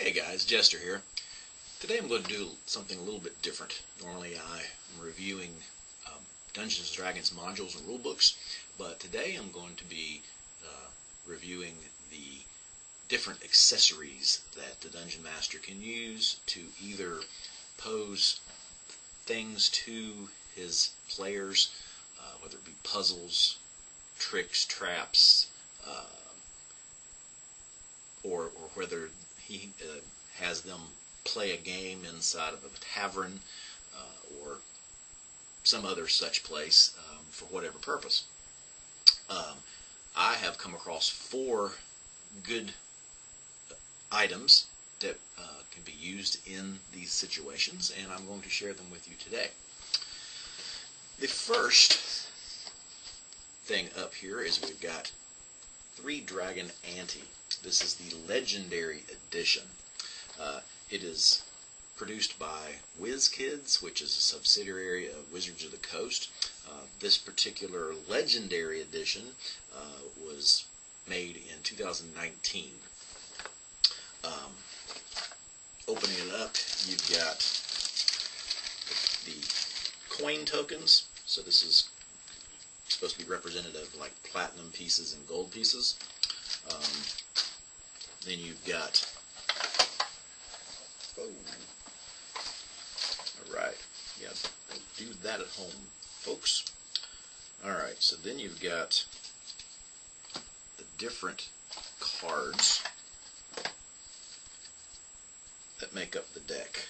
Hey guys, Jester here. Today I'm going to do something a little bit different. Normally I am reviewing Dungeons & Dragons modules and rulebooks, but today I'm going to be reviewing the different accessories that the Dungeon Master can use to either pose things to his players, whether it be puzzles, tricks, traps, or whether he has them play a game inside of a tavern or some other such place for whatever purpose. I have come across 4 good items that can be used in these situations, and I'm going to share them with you today. The first thing up here is we've got 3 Dragon Ante. This is the Legendary Edition. It is produced by WizKids, which is a subsidiary of Wizards of the Coast. This particular Legendary Edition was made in 2019. Opening it up, you've got the coin tokens. So this is supposed to be representative of like platinum pieces and gold pieces. Then you've got, alright, yeah, don't do that at home, folks. Alright, so then you've got the different cards that make up the deck.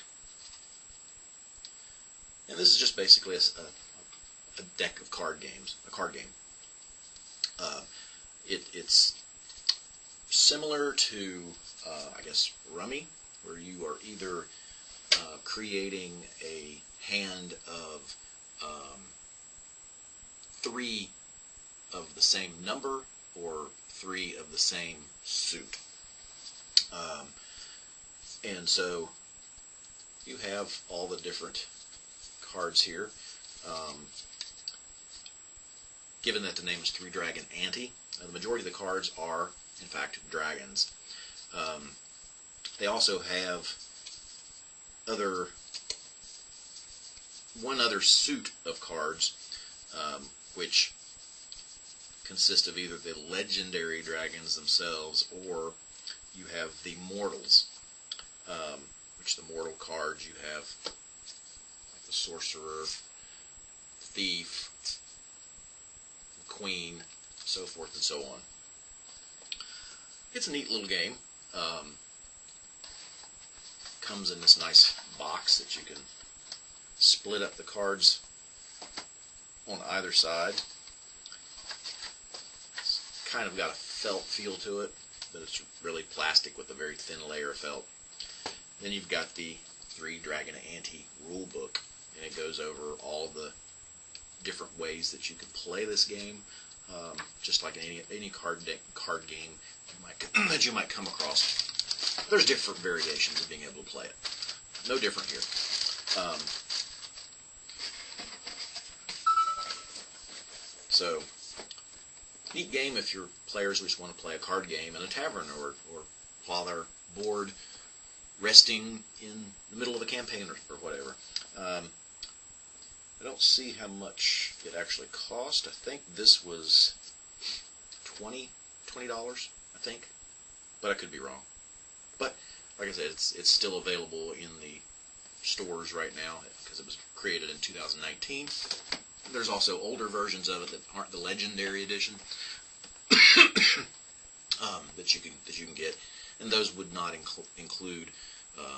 And this is just basically a deck of card games, a card game. It's similar to, I guess, Rummy, where you are either creating a hand of 3 of the same number or 3 of the same suit. And so you have all the different cards here. Given that the name is 3 Dragon Ante, the majority of the cards are, in fact, dragons. They also have one other suit of cards, which consist of either the legendary dragons themselves, or you have the mortals, which the mortal cards you have, like the sorcerer, thief, queen, so forth and so on. It's a neat little game. Comes in this nice box that you can split up the cards on either side. It's kind of got a felt feel to it, but it's really plastic with a very thin layer of felt. Then you've got the 3 Dragon Ante rule book, and it goes over all the different ways that you can play this game, just like any card game that you might come across. There's different variations of being able to play it. No different here. So, neat game if your players just want to play a card game in a tavern, or while they're bored, resting in the middle of a campaign or whatever. I don't see how much it actually cost. I think this was $20, I think, but I could be wrong. But like I said, it's still available in the stores right now because it was created in 2019. There's also older versions of it that aren't the Legendary Edition that you can get, and those would not include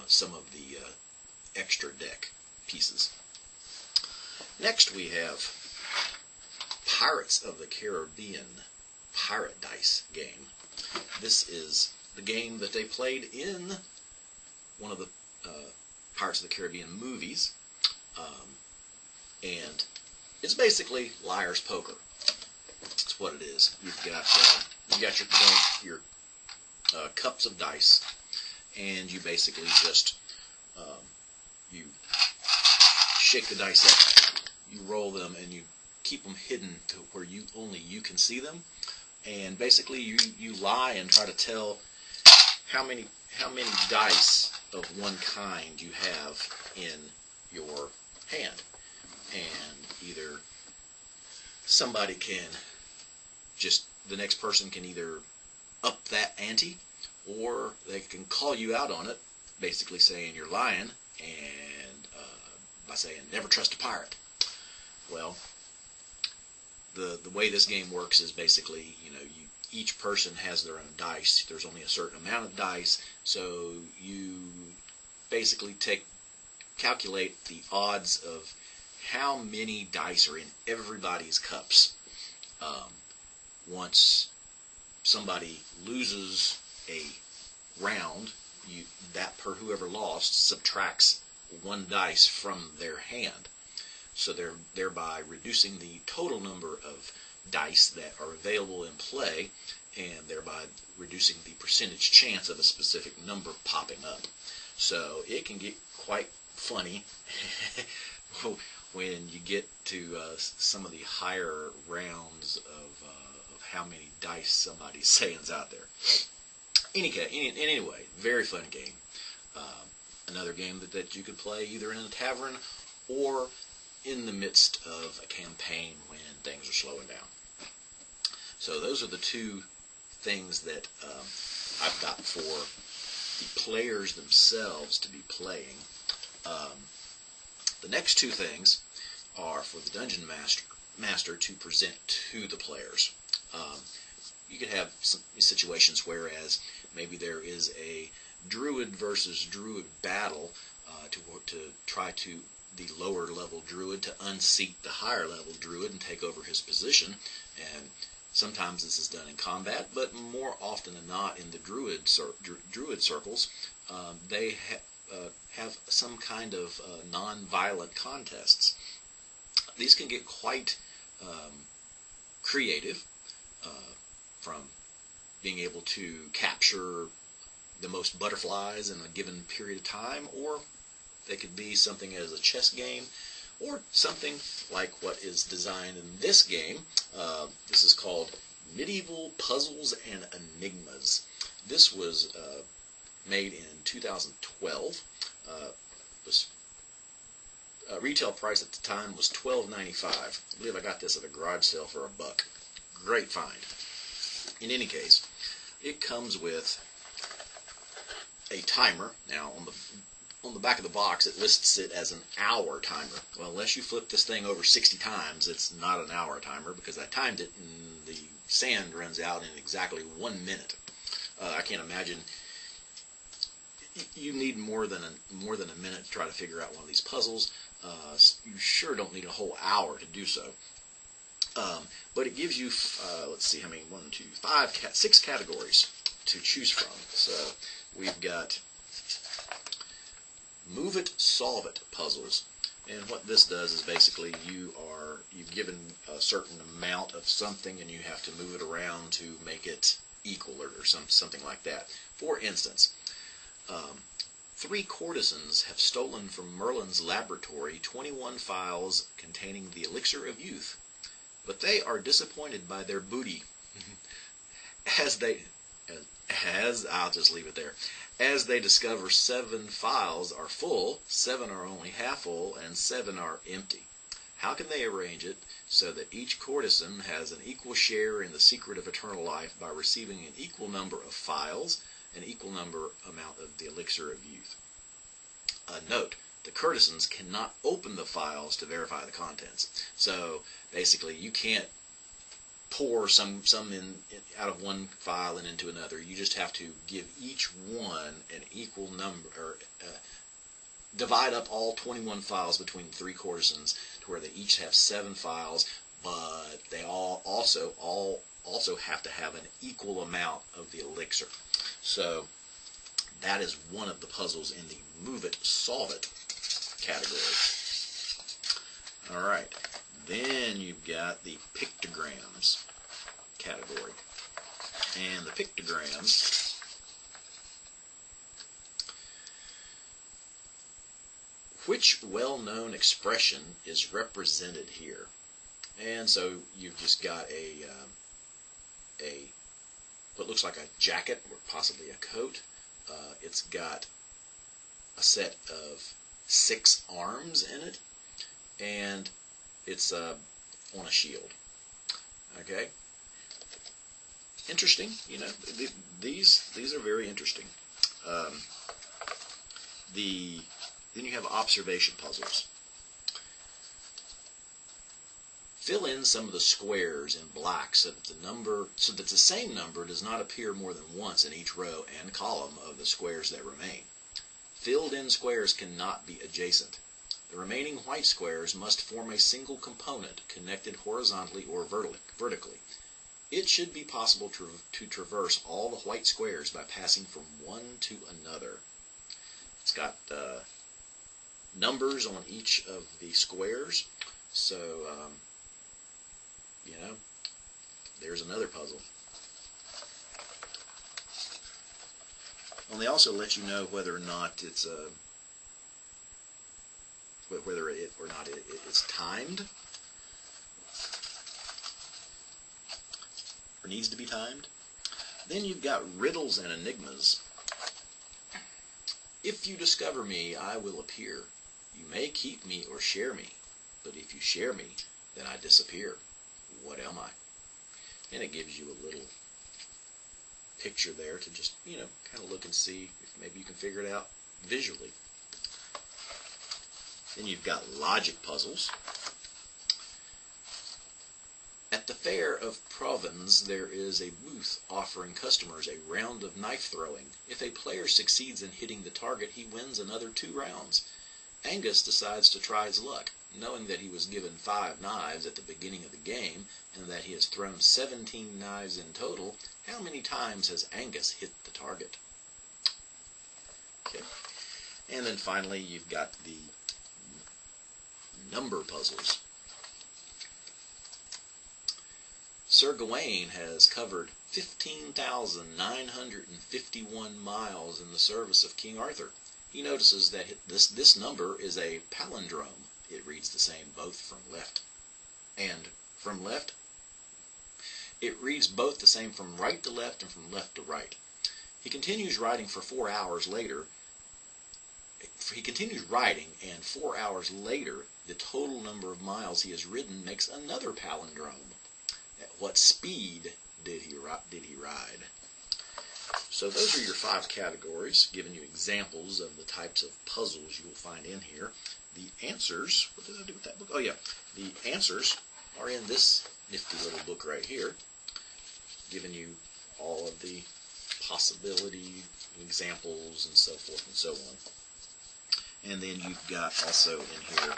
some of the extra deck pieces. Next we have Pirates of the Caribbean Pirate Dice game. This is the game that they played in one of the Pirates of the Caribbean movies, and it's basically liar's poker. That's what it is. You've got your cups of dice, and you basically just you shake the dice up, you roll them, and you keep them hidden to where only you can see them. And basically you lie and try to tell how many how many dice of one kind you have in your hand. And either somebody can the next person can either up that ante, or they can call you out on it, basically saying you're lying, and by saying never trust a pirate. Well, the way this game works is basically, each person has their own dice. There's only a certain amount of dice, so you basically calculate the odds of how many dice are in everybody's cups. Once somebody loses a round, whoever lost subtracts one dice from their hand. So they're thereby reducing the total number of dice that are available in play, and thereby reducing the percentage chance of a specific number popping up. So it can get quite funny when you get to some of the higher rounds of how many dice somebody's saying's out there. Anyway, very fun game. Another game that you could play either in a tavern or in the midst of a campaign when things are slowing down. So those are the two things that I've got for the players themselves to be playing. The next two things are for the dungeon master to present to the players. You could have some situations whereas maybe there is a druid versus druid battle to try to the lower level druid to unseat the higher level druid and take over his position. And sometimes this is done in combat, but more often than not in the druid circles, they have some kind of non-violent contests. These can get quite creative, from being able to capture the most butterflies in a given period of time, or they could be something as a chess game, or something like what is designed in this game. This is called Medieval Puzzles and Enigmas. This was made in 2012. Retail price at the time was $12.95. I believe I got this at a garage sale for $1. Great find. In any case, it comes with a timer. Now, on the back of the box, it lists it as an hour timer. Well, unless you flip this thing over 60 times, it's not an hour timer, because I timed it and the sand runs out in exactly 1 minute. I can't imagine you need more than a minute to try to figure out one of these puzzles. You sure don't need a whole hour to do so. But it gives you, let's see how many, 6 categories to choose from. So we've got Move It, Solve It puzzles. And what this does is basically you've given a certain amount of something and you have to move it around to make it equal or something like that. For instance, 3 courtesans have stolen from Merlin's laboratory 21 phials containing the elixir of youth, but they are disappointed by their booty. I'll just leave it there. As they discover 7 phials are full, 7 are only half full, and 7 are empty. How can they arrange it so that each courtesan has an equal share in the secret of eternal life by receiving an equal number of phials, an equal amount of the elixir of youth? Note, the courtesans cannot open the phials to verify the contents. So basically, you can't pour some in out of one phial and into another. You just have to give each one an equal number, or divide up all 21 phials between 3 courtesans to where they each have 7 phials, but they all also have to have an equal amount of the elixir. So that is one of the puzzles in the Move It, Solve It category. All right. Then you've got the pictograms category. And the pictograms which well-known expression is represented here? And so you've just got what looks like a jacket or possibly a coat. It's got a set of 6 arms in it, and it's on a shield. Okay, interesting. You know, these are very interesting. Then you have observation puzzles. Fill in some of the squares in black so that the same number does not appear more than once in each row and column of the squares that remain. Filled in squares cannot be adjacent. The remaining white squares must form a single component connected horizontally or vertically. It should be possible to traverse all the white squares by passing from one to another. It's got numbers on each of the squares, so you know, there's another puzzle. And they also let you know whether or not it's it's timed or needs to be timed. Then you've got riddles and enigmas. If you discover me, I will appear. You may keep me or share me, but if you share me, then I disappear. What am I? And it gives you a little picture there to just, you know, kind of look and see if maybe you can figure it out visually. Then you've got logic puzzles. At the Fair of Provence, there is a booth offering customers a round of knife throwing. If a player succeeds in hitting the target, he wins another 2 rounds. Angus decides to try his luck, knowing that he was given 5 knives at the beginning of the game and that he has thrown 17 knives in total. How many times has Angus hit the target? Okay. And then finally, you've got the number puzzles. Sir Gawain has covered 15,951 miles in the service of King Arthur. He notices that this number is a palindrome. It reads the same both from left and from left. It reads both the same from right to left and from left to right. He continues writing for 4 hours later. He continues writing, and 4 hours later, the total number of miles he has ridden makes another palindrome. At what speed did he ride? So those are your 5 categories, giving you examples of the types of puzzles you will find in here. The answers, what did I do with that book? Oh yeah, the answers are in this nifty little book right here, giving you all of the possibility examples and so forth and so on. And then you've got also in here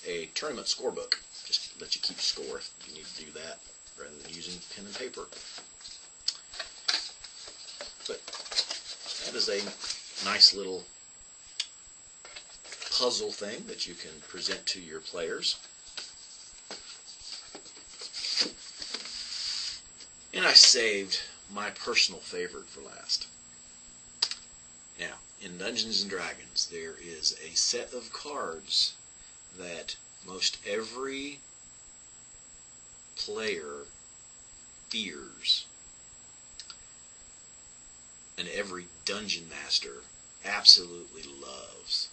a tournament scorebook. Just let you keep score if you need to do that, rather than using pen and paper. But that is a nice little puzzle thing that you can present to your players. And I saved my personal favorite for last. Now, in Dungeons & Dragons, there is a set of cards that most every player fears, and every dungeon master absolutely loves.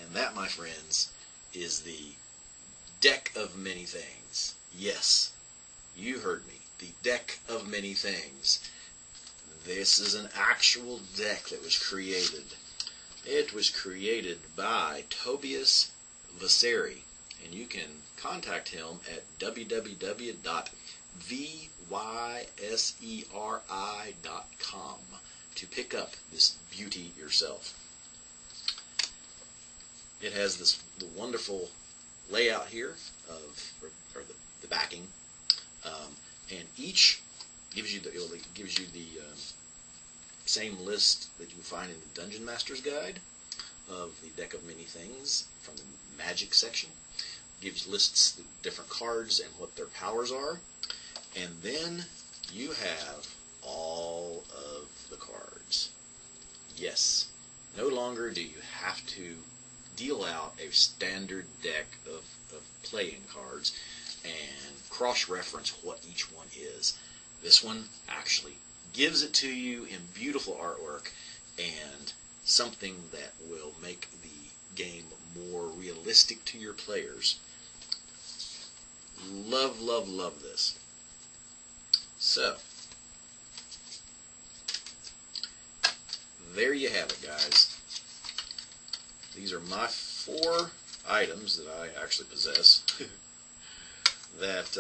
And that, my friends, is the deck of many things. Yes, you heard me. The deck of many things. This is an actual deck that was created. It was created by Tobias Vasari, and you can contact him at www.vyseri.com to pick up this beauty yourself. It has the wonderful layout here of the backing, and each gives you the same list that you find in the Dungeon Master's Guide of the deck of many things from the magic section. Lists the different cards and what their powers are, and then you have all of the cards. Yes, no longer do you have to deal out a standard deck of playing cards and cross-reference what each one is. This one actually gives it to you in beautiful artwork and something that will make the game more realistic to your players. Love, love, love this. So, there you have it, guys. These are my 4 items that I actually possess that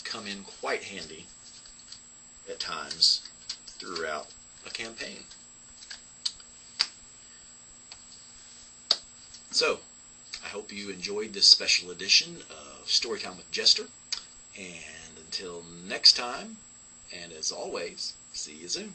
come in quite handy at times throughout a campaign. So, I hope you enjoyed this special edition of Storytime with Jester. And until next time, and as always, see you soon.